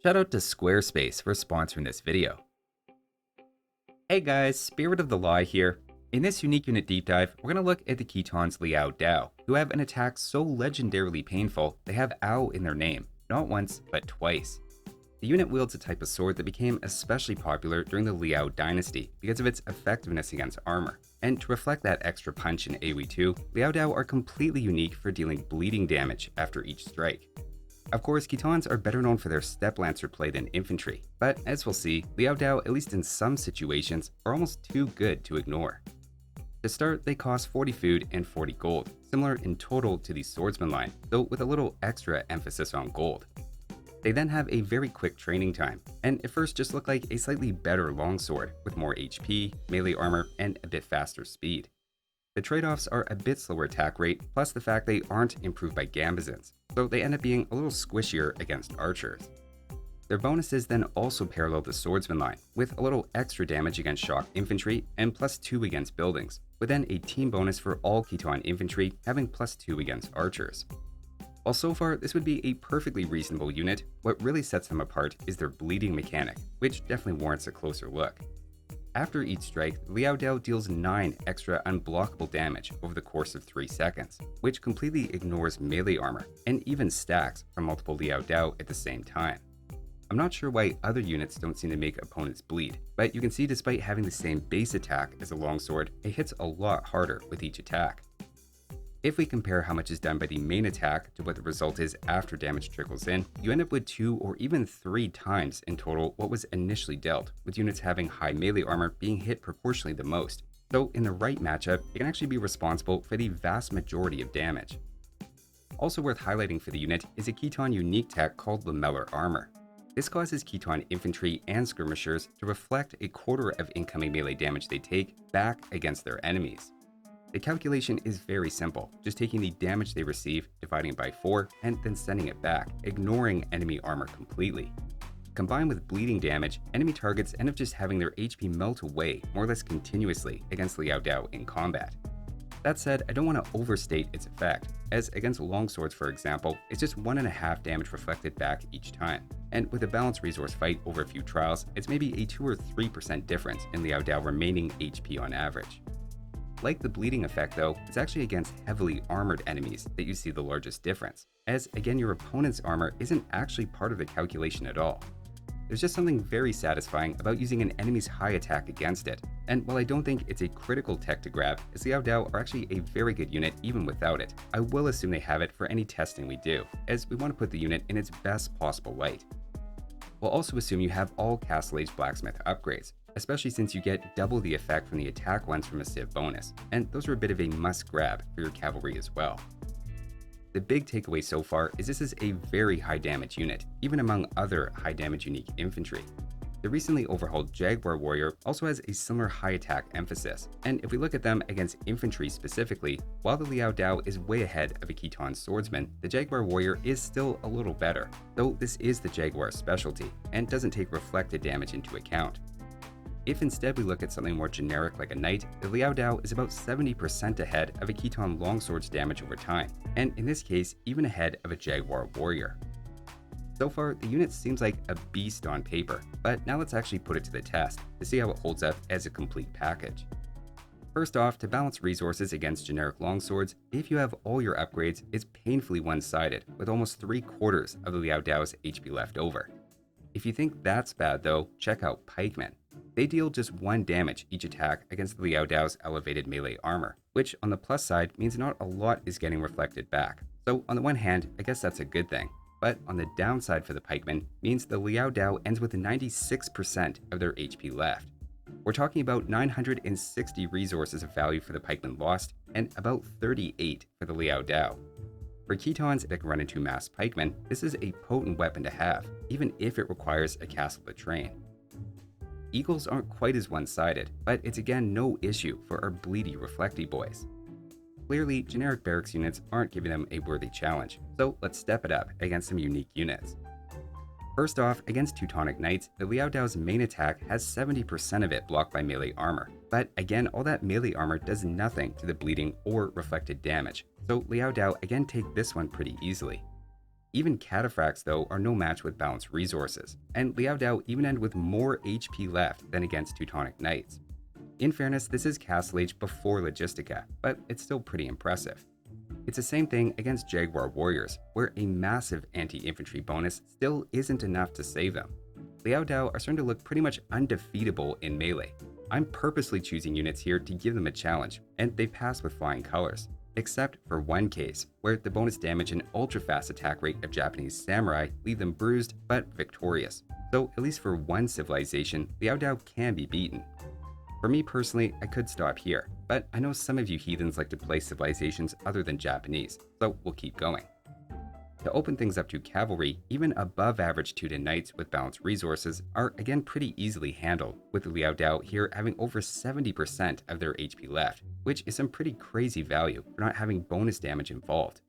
Shout out to Squarespace for sponsoring this video. Hey guys, Spirit of the Law here. In this unique unit deep dive, we're going to look at the Khitans Liao Dao, who have an attack so legendarily painful they have Ao in their name, not once, but twice. The unit wields a type of sword that became especially popular during the Liao dynasty because of its effectiveness against armor. And to reflect that extra punch in AoE 2, Liao Dao are completely unique for dealing bleeding damage after each strike. Of course, Khitans are better known for their step lancer play than infantry, but as we'll see, Liao Dao, at least in some situations, are almost too good to ignore. To start, they cost 40 food and 40 gold, similar in total to the swordsman line, though with a little extra emphasis on gold. They then have a very quick training time, and at first just look like a slightly better longsword with more HP, melee armor, and a bit faster speed. The trade-offs are a bit slower attack rate, plus the fact they aren't improved by gambazons, so they end up being a little squishier against archers. Their bonuses then also parallel the swordsman line, with a little extra damage against shock infantry and +2 against buildings, with then a team bonus for all Khitan infantry having +2 against archers. While so far this would be a perfectly reasonable unit, what really sets them apart is their bleeding mechanic, which definitely warrants a closer look. After each strike, Liao Dao deals 9 extra unblockable damage over the course of 3 seconds, which completely ignores melee armor and even stacks from multiple Liao Dao at the same time. I'm not sure why other units don't seem to make opponents bleed, but you can see despite having the same base attack as a longsword, it hits a lot harder with each attack. If we compare how much is done by the main attack to what the result is after damage trickles in, you end up with 2 or even 3 times in total what was initially dealt, with units having high melee armor being hit proportionally the most. So in the right matchup, it can actually be responsible for the vast majority of damage. Also worth highlighting for the unit is a Khitan unique tech called Lamellar Armor. This causes Khitan infantry and skirmishers to reflect a quarter of incoming melee damage they take back against their enemies. The calculation is very simple, just taking the damage they receive, dividing it by 4, and then sending it back, ignoring enemy armor completely. Combined with bleeding damage, enemy targets end up just having their HP melt away more or less continuously against Liao Dao in combat. That said, I don't want to overstate its effect, as against longswords for example, it's just 1.5 damage reflected back each time. And with a balanced resource fight over a few trials, it's maybe a 2 or 3% difference in Liao Dao remaining HP on average. Like the bleeding effect though, it's actually against heavily armored enemies that you see the largest difference, as again your opponent's armor isn't actually part of the calculation at all. There's just something very satisfying about using an enemy's high attack against it, and while I don't think it's a critical tech to grab, as Liao Dao are actually a very good unit even without it, I will assume they have it for any testing we do, as we want to put the unit in its best possible light. We'll also assume you have all Castle Age Blacksmith upgrades, especially since you get double the effect from the attack ones from a Civ bonus, and those are a bit of a must grab for your cavalry as well. The big takeaway so far is this is a very high damage unit, even among other high damage unique infantry. The recently overhauled Jaguar Warrior also has a similar high attack emphasis, and if we look at them against infantry specifically, while the Liao Dao is way ahead of a Khitan swordsman, the Jaguar Warrior is still a little better, though this is the Jaguar specialty, and doesn't take reflected damage into account. If instead we look at something more generic like a knight, the Liao Dao is about 70% ahead of a Khitan longsword's damage over time, and in this case, even ahead of a Jaguar warrior. So far, the unit seems like a beast on paper, but now let's actually put it to the test to see how it holds up as a complete package. First off, to balance resources against generic longswords, if you have all your upgrades, it's painfully one-sided, with almost 3/4 of the Liao Dao's HP left over. If you think that's bad though, check out pikemen. They deal just 1 damage each attack against Liao Dao's elevated melee armor, which on the plus side means not a lot is getting reflected back. So on the one hand, I guess that's a good thing, but on the downside for the pikemen means the Liao Dao ends with 96% of their HP left. We're talking about 960 resources of value for the pikemen lost, and about 38 for the Liao Dao. For Khitans that can run into mass pikemen, this is a potent weapon to have, even if it requires a castle to train. Eagles aren't quite as one-sided, but it's again no issue for our bleedy reflecty boys. Clearly, generic barracks units aren't giving them a worthy challenge, so let's step it up against some unique units. First off, against Teutonic Knights, the Liao Dao's main attack has 70% of it blocked by melee armor, but again all that melee armor does nothing to the bleeding or reflected damage, so Liao Dao again take this one pretty easily. Even cataphracts, though, are no match with balanced resources, and Liao Dao even end with more HP left than against Teutonic Knights. In fairness, this is Castle Age before Logistica, but it's still pretty impressive. It's the same thing against Jaguar Warriors, where a massive anti-infantry bonus still isn't enough to save them. Liao Dao are starting to look pretty much undefeatable in melee. I'm purposely choosing units here to give them a challenge, and they pass with flying colors. Except for one case, where the bonus damage and ultra-fast attack rate of Japanese samurai leave them bruised but victorious. So at least for one civilization, Liao Dao can be beaten. For me personally, I could stop here, but I know some of you heathens like to play civilizations other than Japanese, so we'll keep going. To open things up to cavalry, even above average Teuton knights with balanced resources are again pretty easily handled, with Liao Dao here having over 70% of their HP left, which is some pretty crazy value for not having bonus damage involved.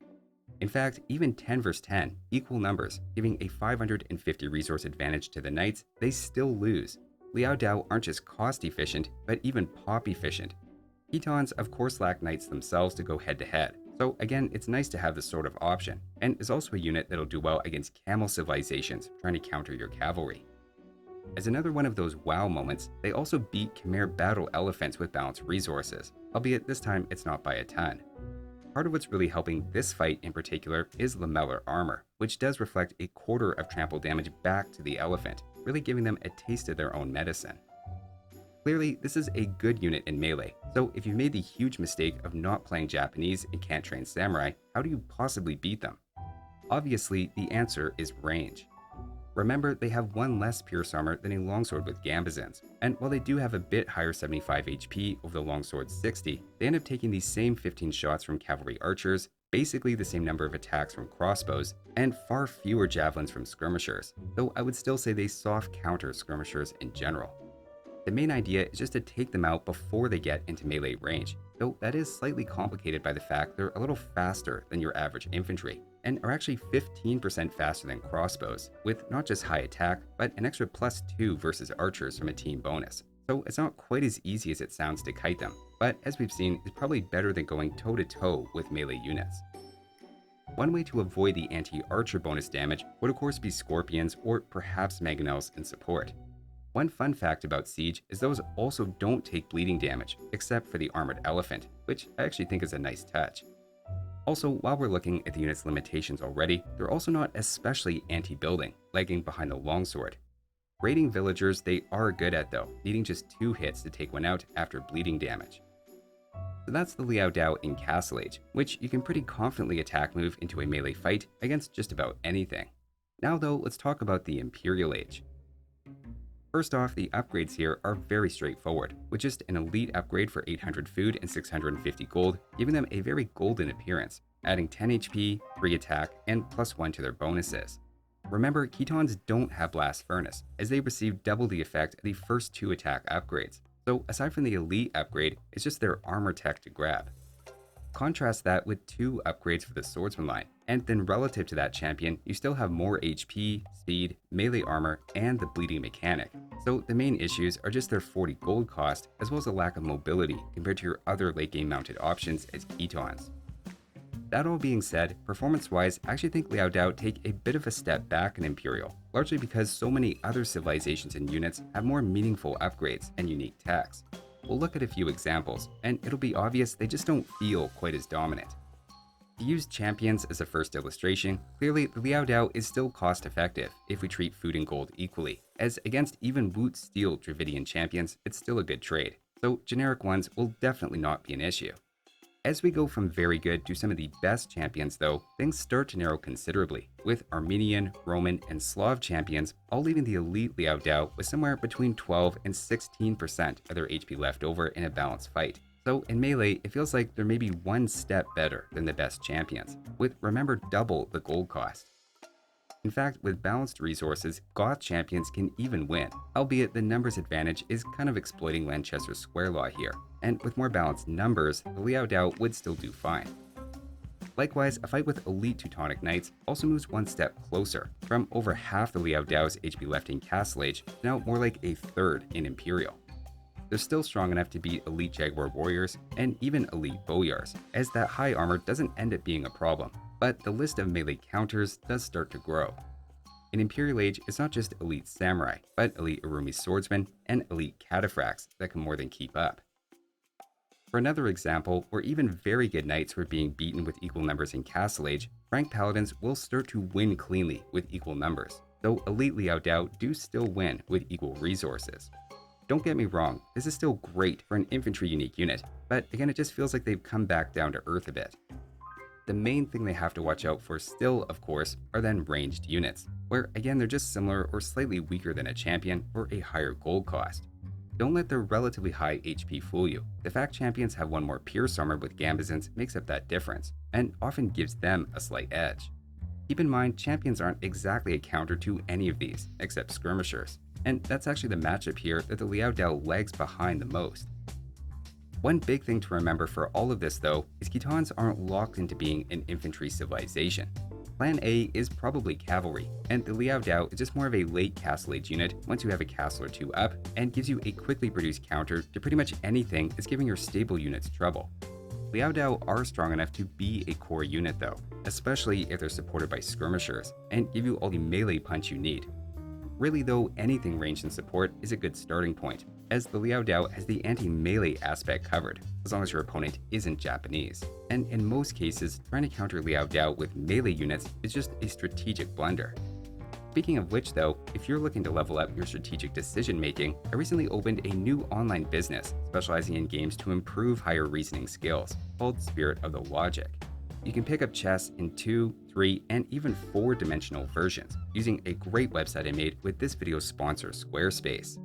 In fact, even 10 vs 10, equal numbers, giving a 550 resource advantage to the knights, they still lose. Liao Dao aren't just cost efficient, but even pop efficient. Khitans of course lack knights themselves to go head to head, so again it's nice to have this sort of option, and is also a unit that'll do well against camel civilizations trying to counter your cavalry. As another one of those wow moments, they also beat Khmer battle elephants with balanced resources, albeit this time it's not by a ton. Part of what's really helping this fight in particular is lamellar armor, which does reflect a quarter of trample damage back to the elephant, really giving them a taste of their own medicine. Clearly, this is a good unit in melee, so if you've made the huge mistake of not playing Japanese and can't train samurai, how do you possibly beat them? Obviously, the answer is range. Remember, they have one less pierce armor than a longsword with gambesons, and while they do have a bit higher 75 HP over the longsword's 60, they end up taking the same 15 shots from cavalry archers, basically the same number of attacks from crossbows, and far fewer javelins from skirmishers, though I would still say they soft counter skirmishers in general. The main idea is just to take them out before they get into melee range, though that is slightly complicated by the fact they're a little faster than your average infantry, and are actually 15% faster than crossbows, with not just high attack, but an extra +2 versus archers from a team bonus. So it's not quite as easy as it sounds to kite them, but as we've seen, it's probably better than going toe-to-toe with melee units. One way to avoid the anti-archer bonus damage would of course be scorpions or perhaps mangonels in support. One fun fact about Siege is those also don't take bleeding damage, except for the armored elephant, which I actually think is a nice touch. Also, while we're looking at the unit's limitations already, they're also not especially anti-building, lagging behind the longsword. Raiding villagers they are good at though, needing just 2 hits to take one out after bleeding damage. So that's the Liao Dao in Castle Age, which you can pretty confidently attack move into a melee fight against just about anything. Now though, let's talk about the Imperial Age. First off, the upgrades here are very straightforward, with just an elite upgrade for 800 food and 650 gold, giving them a very golden appearance, adding 10 HP, 3 attack, and +1 to their bonuses. Remember, Khitans don't have Blast Furnace, as they receive double the effect of the first 2 attack upgrades, so aside from the elite upgrade, it's just their armor tech to grab. Contrast that with 2 upgrades for the swordsman line, and then relative to that champion, you still have more HP, speed, melee armor, and the bleeding mechanic. So the main issues are just their 40 gold cost, as well as a lack of mobility compared to your other late game mounted options as Khitans. That all being said, performance-wise, I actually think Liao Dao take a bit of a step back in Imperial, largely because so many other civilizations and units have more meaningful upgrades and unique techs. We'll look at a few examples, and it'll be obvious they just don't feel quite as dominant. To use champions as a first illustration, clearly the Liao Dao is still cost effective if we treat food and gold equally, as against even Woot Steel Dravidian champions, it's still a good trade, so generic ones will definitely not be an issue. As we go from very good to some of the best champions though, things start to narrow considerably, with Armenian, Roman, and Slav champions all leaving the elite Liao Dao with somewhere between 12 and 16% of their HP left over in a balanced fight. So in melee, it feels like they're maybe one step better than the best champions, with remember double the gold cost. In fact, with balanced resources, Goth champions can even win, albeit the numbers advantage is kind of exploiting Lanchester's square law here, and with more balanced numbers, the Liao Dao would still do fine. Likewise, a fight with elite Teutonic Knights also moves one step closer, from over half the Liao Dao's HP left in Castle Age to now more like a third in Imperial. They're still strong enough to beat elite Jaguar Warriors and even elite Boyars, as that high armor doesn't end up being a problem. but the list of melee counters does start to grow. In Imperial Age, it's not just elite samurai, but elite Urumi swordsmen and elite cataphracts that can more than keep up. For another example, where even very good knights were being beaten with equal numbers in Castle Age, rank paladins will start to win cleanly with equal numbers, though elite Liao Dao do still win with equal resources. Don't get me wrong, this is still great for an infantry unique unit, but again it just feels like they've come back down to earth a bit. The main thing they have to watch out for still, of course, are then ranged units, where again they're just similar or slightly weaker than a champion or a higher gold cost. Don't let their relatively high HP fool you. The fact champions have one more pierce armor with gambizins makes up that difference, and often gives them a slight edge. Keep in mind, champions aren't exactly a counter to any of these, except skirmishers, and that's actually the matchup here that the Liao Dao lags behind the most. One big thing to remember for all of this though, is Khitans aren't locked into being an infantry civilization. Plan A is probably cavalry, and the Liao Dao is just more of a late Castle Age unit once you have a castle or two up, and gives you a quickly produced counter to pretty much anything that's giving your stable units trouble. Liao Dao are strong enough to be a core unit though, especially if they're supported by skirmishers, and give you all the melee punch you need. Really though, anything ranged in support is a good starting point, as the Liao Dao has the anti-melee aspect covered, as long as your opponent isn't Japanese. And in most cases, trying to counter Liao Dao with melee units is just a strategic blunder. Speaking of which though, if you're looking to level up your strategic decision making, I recently opened a new online business specializing in games to improve higher reasoning skills, called Spirit of the Logic. You can pick up chess in 2, 3, and even 4-dimensional versions using a great website I made with this video's sponsor, Squarespace.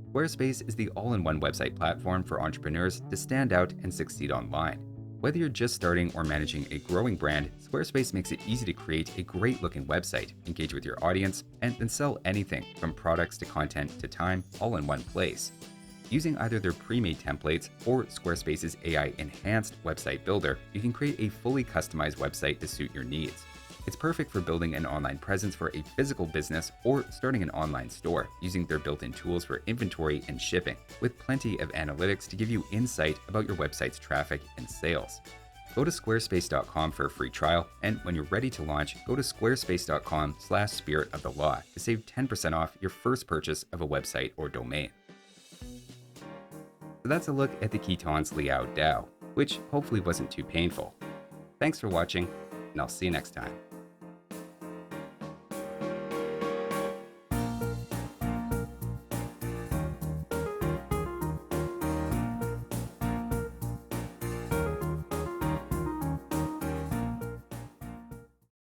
Squarespace is the all-in-one website platform for entrepreneurs to stand out and succeed online. Whether you're just starting or managing a growing brand, Squarespace makes it easy to create a great-looking website, engage with your audience, and then sell anything from products to content to time all in one place. Using either their pre-made templates or Squarespace's AI-enhanced website builder, you can create a fully customized website to suit your needs. It's perfect for building an online presence for a physical business or starting an online store using their built-in tools for inventory and shipping, with plenty of analytics to give you insight about your website's traffic and sales. Go to squarespace.com for a free trial, and when you're ready to launch, go to squarespace.com/spiritofthelaw to save 10% off your first purchase of a website or domain. So that's a look at the Khitans Liao Dao, which hopefully wasn't too painful. Thanks for watching, and I'll see you next time.